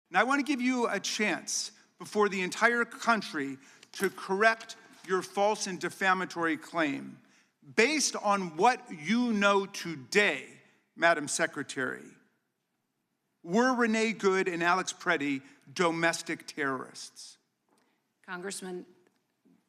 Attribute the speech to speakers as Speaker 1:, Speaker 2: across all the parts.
Speaker 1: And I want to give you a chance before the entire country to correct your false and defamatory claim. Based on what you know today, Madam Secretary, were Renee Good and Alex Pretti domestic terrorists?
Speaker 2: Congressman,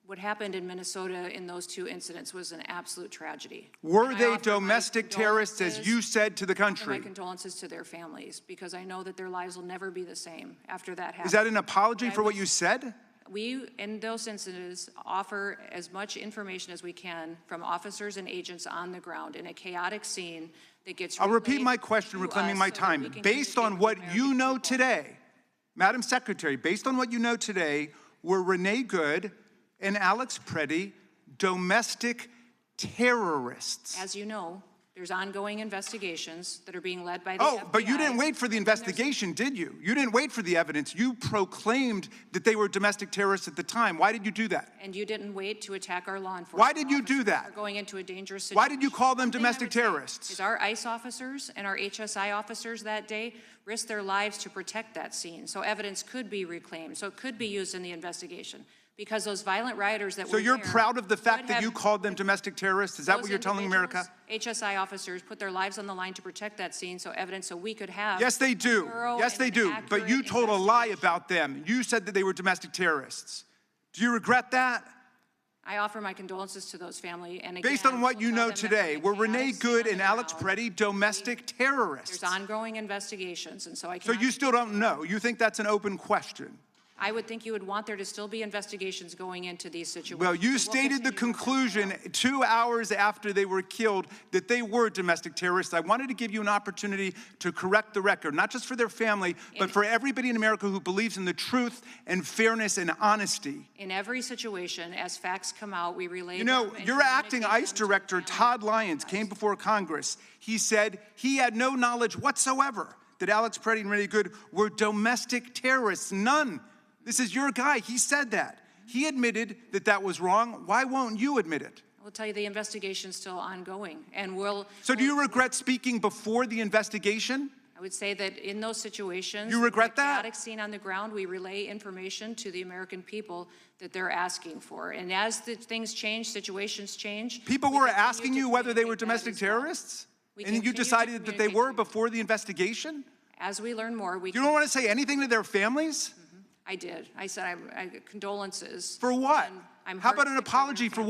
Speaker 2: what happened in Minnesota in those two incidents was an absolute tragedy.
Speaker 1: Were they domestic terrorists, as you said to the country?
Speaker 2: My condolences to their families, because I know that their lives will never be the same after that happened.
Speaker 1: Is that an apology for what you said?
Speaker 2: We, in those incidents, offer as much information as we can from officers and agents on the ground in a chaotic scene that gets.
Speaker 1: I'll repeat my question, reclaiming my time. Based on what you know today, Madam Secretary, based on what you know today, were Renee Good and Alex Pretti domestic terrorists?
Speaker 2: As you know, there's ongoing investigations that are being led by the FBI.
Speaker 1: But you didn't wait for the investigation, did you? You didn't wait for the evidence. You proclaimed that they were domestic terrorists at the time. Why did you do that?
Speaker 2: And you didn't wait to attack our law enforcement.
Speaker 1: Why did you do that?
Speaker 2: We're going into a dangerous situation.
Speaker 1: Why did you call them domestic terrorists?
Speaker 2: Is our ICE officers and our HSI officers that day risked their lives to protect that scene, so evidence could be reclaimed, so it could be used in the investigation. Because those violent rioters that were there.
Speaker 1: So you're proud of the fact that you called them domestic terrorists? Is that what you're telling America?
Speaker 2: HSI officers put their lives on the line to protect that scene, so evidence so we could have.
Speaker 1: Yes, they do. Yes, they do. But you told a lie about them. You said that they were domestic terrorists. Do you regret that?
Speaker 2: I offer my condolences to those families. And again,
Speaker 1: based on what you know today, were Renee Good and Alex Pretti domestic terrorists?
Speaker 2: There's ongoing investigations, and so I
Speaker 1: can't. So you still don't know? You think that's an open question?
Speaker 2: I would think you would want there to still be investigations going into these situations.
Speaker 1: Well, you stated the conclusion 2 hours after they were killed that they were domestic terrorists. I wanted to give you an opportunity to correct the record, not just for their family, but for everybody in America who believes in the truth and fairness and honesty.
Speaker 2: In every situation, as facts come out, we relay.
Speaker 1: You know, your acting ICE director, Todd Lyons, came before Congress. He said he had no knowledge whatsoever that Alex Pretti and Renee Good were domestic terrorists. None. This is your guy. He said that. He admitted that that was wrong. Why won't you admit it?
Speaker 2: I will tell you the investigation's still ongoing, and we'll.
Speaker 1: So do you regret speaking before the investigation?
Speaker 2: I would say that in those situations,
Speaker 1: you regret that?
Speaker 2: Chaotic scene on the ground, we relay information to the American people that they're asking for. And as things change, situations change.
Speaker 1: People were asking you whether they were domestic terrorists? And you decided that they were before the investigation?
Speaker 2: As we learn more, we.
Speaker 1: You don't want to say anything to their families?
Speaker 2: I did. I said condolences.
Speaker 1: For what? How about an apology for what?